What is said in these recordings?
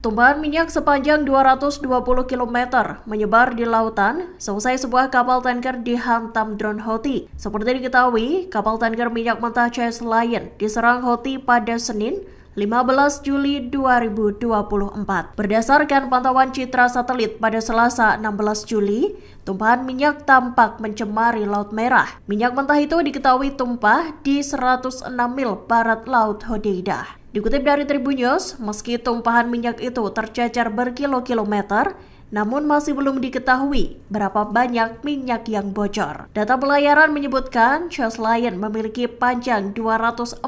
Tumpahan minyak sepanjang 220 km menyebar di lautan seusai sebuah kapal tanker dihantam drone Houthi. Seperti diketahui, kapal tanker minyak mentah CS Lion diserang Houthi pada Senin 15 Juli 2024. Berdasarkan pantauan citra satelit pada Selasa 16 Juli, tumpahan minyak tampak mencemari Laut Merah. Minyak mentah itu diketahui tumpah di 106 mil barat Laut Hodeidah. Dikutip dari Tribun News, meski tumpahan minyak itu tercecer berkilo-kilometer, namun masih belum diketahui berapa banyak minyak yang bocor. Data pelayaran menyebutkan CS Lion memiliki panjang 243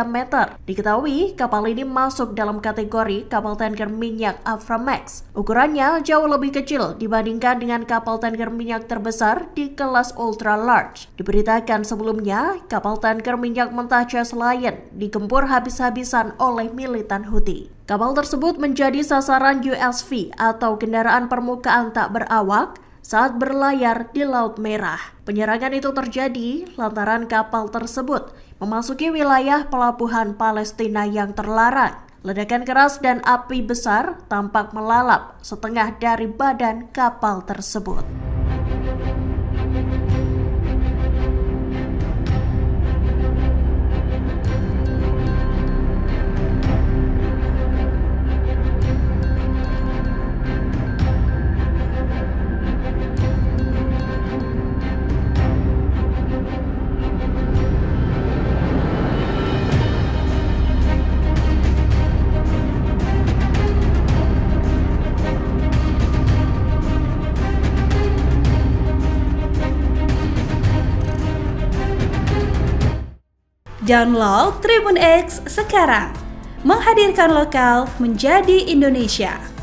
meter. Diketahui kapal ini masuk dalam kategori kapal tanker minyak Aframax. Ukurannya jauh lebih kecil dibandingkan dengan kapal tanker minyak terbesar di kelas ultra large. Diberitakan sebelumnya, kapal tanker minyak mentah CS Lion digempur habis-habisan oleh militan Houthi. Kapal tersebut menjadi sasaran USV atau kendaraan permukaan tak berawak saat berlayar di Laut Merah. Penyerangan itu terjadi lantaran kapal tersebut memasuki wilayah pelabuhan Palestina yang terlarang. Ledakan keras dan api besar tampak melalap setengah dari badan kapal tersebut. Download Tribun X sekarang, menghadirkan lokal menjadi Indonesia.